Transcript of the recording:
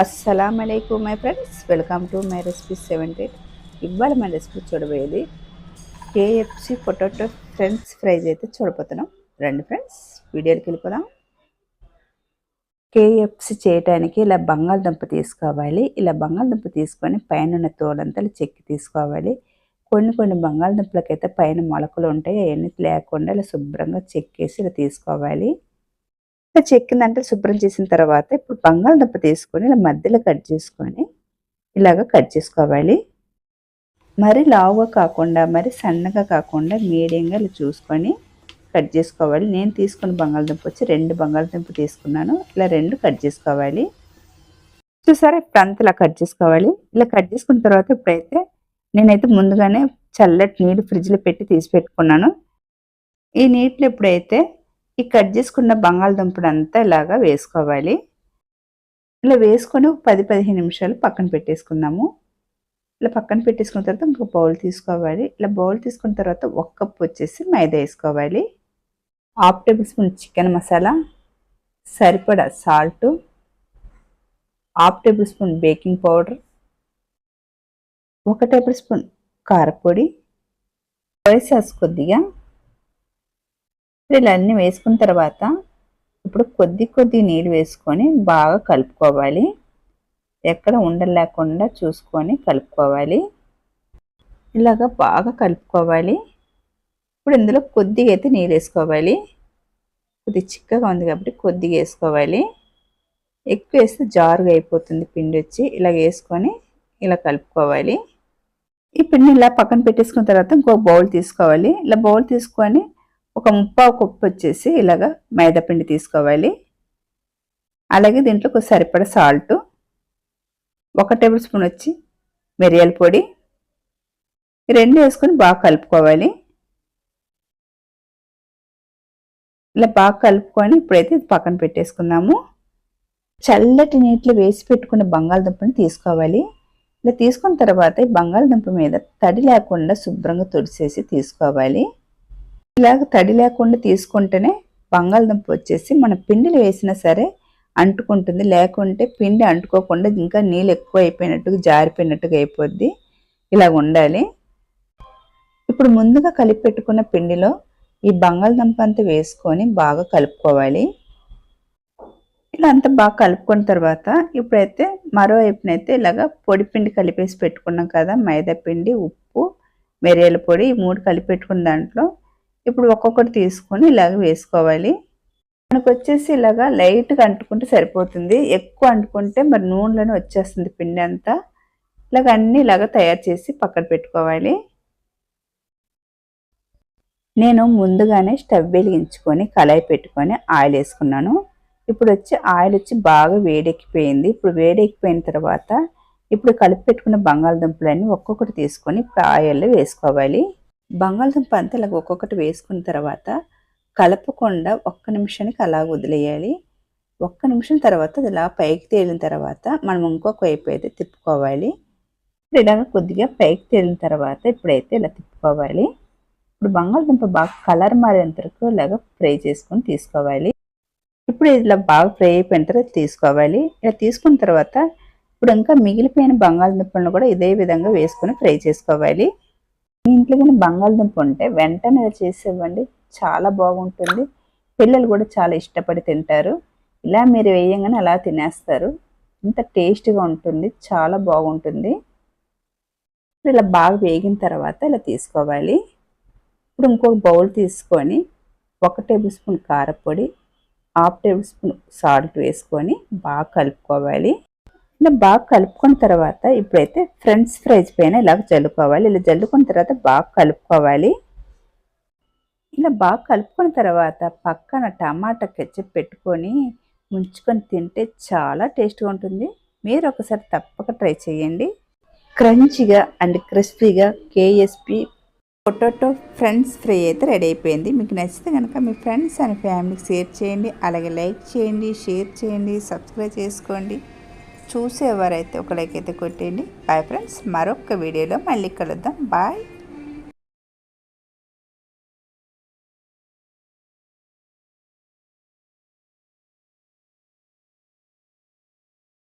అస్సలాముఅలైకుం my friends, welcome to my recipe 78. ఇవాళ మన recipe చూడబోయేది కేఎఫ్సి పొటాటో ఫ్రెంచ్ ఫ్రైస్ అయితే చూడబోతున్నాం. రండి ఫ్రెండ్స్, వీడియోకి వెళ్ళిపోదాం. కేఎఫ్సి చేయడానికి ఇలా బంగాళదుంప తీసుకోవాలి. ఇలా బంగాళదుంప తీసుకొని పైన ఉన్న తోలంతా చెక్కి తీసుకోవాలి. కొన్ని బంగాళదుంపలకైతే పైన మొలకలు ఉంటాయి, అవన్నీ లేకుండా ఇలా శుభ్రంగా చెక్కేసి ఇలా తీసుకోవాలి. చెక్కిందంటే శుభ్రం చేసిన తర్వాత ఇప్పుడు బంగాళదుంప తీసుకొని ఇలా మధ్యలో కట్ చేసుకొని ఇలాగ కట్ చేసుకోవాలి. మరి లావుగా కాకుండా మరి సన్నగా కాకుండా మీడియంగా ఇలా చూసుకొని కట్ చేసుకోవాలి. నేను తీసుకున్న బంగాళదుంప వచ్చి 2 బంగాళదుంప తీసుకున్నాను. ఇలా 2 కట్ చేసుకోవాలి. చూసారా, ఇప్పుడు అంతా ఇలా కట్ చేసుకోవాలి. ఇలా కట్ చేసుకున్న తర్వాత ఇప్పుడైతే నేనైతే ముందుగానే చల్లటి నీళ్ళు ఫ్రిడ్జ్లో పెట్టి తీసి పెట్టుకున్నాను. ఈ నీటిలో ఇప్పుడైతే ఈ కట్ చేసుకున్న బంగాళదుంపను అంతా ఇలాగా వేసుకోవాలి. ఇలా వేసుకొని 10-15 నిమిషాలు పక్కన పెట్టేసుకుందాము. ఇలా పక్కన పెట్టేసుకున్న తర్వాత ఇంకొక బౌల్ తీసుకోవాలి. ఇలా బౌల్ తీసుకున్న తర్వాత 1 కప్ వచ్చేసి మైదా వేసుకోవాలి. 1/2 టేబుల్ స్పూన్ చికెన్ మసాలా, సరిపడా salt, 1/2 table spoon baking powder, 1 table spoon కారపొడి, సోయా సాస్ కొద్దిగా. ఇలా అన్నీ వేసుకున్న తర్వాత ఇప్పుడు కొద్ది నీళ్ళు వేసుకొని బాగా కలుపుకోవాలి. ఎక్కడ ఉండలు లేకుండా చూసుకొని కలుపుకోవాలి. ఇలాగ బాగా కలుపుకోవాలి. ఇప్పుడు ఇందులో కొద్దిగా అయితే నీళ్ళు వేసుకోవాలి. కొద్దిగా చిక్కగా ఉంది కాబట్టి కొద్దిగా వేసుకోవాలి. ఎక్కువ వేస్తే జారుగా అయిపోతుంది పిండి వచ్చి. ఇలా వేసుకొని ఇలా కలుపుకోవాలి. ఈ పిండి ఇలా పక్కన పెట్టేసుకున్న తర్వాత ఇంకో బౌల్ తీసుకోవాలి. ఇలా బౌల్ తీసుకొని ఒక 1/4 కప్పు వచ్చేసి ఇలాగా మైదా పిండి తీసుకోవాలి. అలాగే దీంట్లో సరిపడా సాల్ట్, 1 టేబుల్ స్పూన్ వచ్చి మిరియాల పొడి, 2 వేసుకొని బాగా కలుపుకోవాలి. ఇలా బాగా కలుపుకొని ఇప్పుడైతే పక్కన పెట్టేసుకుందాము. చల్లటి నీటిలో వేసి పెట్టుకున్న బంగాళదుంపని తీసుకోవాలి. ఇలా తీసుకున్న తర్వాత ఈ బంగాళదుంప మీద తడి లేకుండా శుభ్రంగా తుడిచేసి తీసుకోవాలి. ఇలాగ తడి లేకుండా తీసుకుంటేనే బంగాళదుంప వచ్చేసి మన పిండిలో వేసినా సరే అంటుకుంటుంది. లేకుంటే పిండి అంటుకోకుండా ఇంకా నీళ్ళు ఎక్కువ అయిపోయినట్టుగా జారిపోయినట్టుగా అయిపోద్ది. ఇలా ఉండాలి. ఇప్పుడు ముందుగా కలిపి పెట్టుకున్న పిండిలో ఈ బంగాళదుంప అంతా వేసుకొని బాగా కలుపుకోవాలి. ఇలా అంతా బాగా కలుపుకున్న తర్వాత ఇప్పుడైతే మరో వైపునైతే ఇలాగ పొడి పిండి కలిపేసి పెట్టుకున్నాం కదా, మైదా పిండి, ఉప్పు, మిరియాల పొడి, ఈ 3 కలిపి పెట్టుకున్న దాంట్లో ఇప్పుడు ఒక్కొక్కటి తీసుకొని ఇలాగ వేసుకోవాలి. మనకు వచ్చేసి ఇలాగా లైట్గా అంటుకుంటే సరిపోతుంది. ఎక్కువ అంటుకుంటే మరి నూనెలోనే వచ్చేస్తుంది పిండి అంతా. ఇలాగ అన్నీ ఇలాగ తయారు చేసి పక్కన పెట్టుకోవాలి. నేను ముందుగానే స్టవ్ వెలిగించుకొని కళాయి పెట్టుకొని ఆయిల్ వేసుకున్నాను. ఇప్పుడు వచ్చి ఆయిల్ వచ్చి బాగా వేడెక్కిపోయింది. ఇప్పుడు వేడెక్కిపోయిన తర్వాత ఇప్పుడు కలిపి పెట్టుకున్న బంగాళదుంపలన్నీ ఒక్కొక్కటి తీసుకొని ఇప్పుడు ఆయిల్లో వేసుకోవాలి. బంగాళదుంప అంతా ఇలా ఒక్కొక్కటి వేసుకున్న తర్వాత కలపకుండా 1 నిమిషానికి అలా వదిలేయాలి. 1 నిమిషం తర్వాత ఇలా పైకి తేలిన తర్వాత మనం ఇంకొక వైపు అయితే తిప్పుకోవాలి. ఇప్పుడు ఇలాగ కొద్దిగా పైకి తేలిన తర్వాత ఇప్పుడైతే ఇలా తిప్పుకోవాలి. ఇప్పుడు బంగాళదుంప బాగా కలర్ మారేంత వరకు ఇలాగ ఫ్రై చేసుకొని తీసుకోవాలి. ఇప్పుడు ఇలా బాగా ఫ్రై అయిపోయిన తర్వాత తీసుకోవాలి. ఇలా తీసుకున్న తర్వాత ఇప్పుడు ఇంకా మిగిలిపోయిన బంగాళదుంపలను కూడా ఇదే విధంగా వేసుకొని ఫ్రై చేసుకోవాలి. మీ ఇంట్లో కానీ బంగాళదుంప ఉంటే వెంటనే చేసేవ్వండి, చాలా బాగుంటుంది. పిల్లలు కూడా చాలా ఇష్టపడి తింటారు. ఇలా మీరు వేయంగానే అలా తినేస్తారు. ఇంత టేస్ట్గా ఉంటుంది, చాలా బాగుంటుంది. ఇలా బాగా వేగిన తర్వాత ఇలా తీసుకోవాలి. ఇప్పుడు ఇంకొక బౌల్ తీసుకొని 1 టేబుల్ స్పూన్ కారపొడి, 1/2 టేబుల్ స్పూన్ సాల్ట్ వేసుకొని బాగా కలుపుకోవాలి. ఇలా బాగా కలుపుకున్న తర్వాత ఇప్పుడైతే ఫ్రెంచ్ ఫ్రైస్ పైన ఇలాగ జల్లుకోవాలి. ఇలా జల్లుకున్న తర్వాత బాగా కలుపుకోవాలి. ఇలా బాగా కలుపుకున్న తర్వాత పక్కన టమాటా కెచప్ పెట్టుకొని ముంచుకొని తింటే చాలా టేస్ట్గా ఉంటుంది. మీరు ఒకసారి తప్పక ట్రై చేయండి. క్రంచిగా అండ్ క్రిస్పీగా కేఎఫ్సి పొటాటో ఫ్రెంచ్ ఫ్రై అయితే రెడీ అయిపోయింది. మీకు నచ్చితే కనుక మీ ఫ్రెండ్స్ అండ్ ఫ్యామిలీకి షేర్ చేయండి. అలాగే లైక్ చేయండి, షేర్ చేయండి, సబ్స్క్రైబ్ చేసుకోండి. చూసేవారైతే ఒక లైక్ అయితే కొట్టేయండి. బాయ్ ఫ్రెండ్స్, మరొక వీడియోలో మళ్ళీ కలుద్దాం. బాయ్.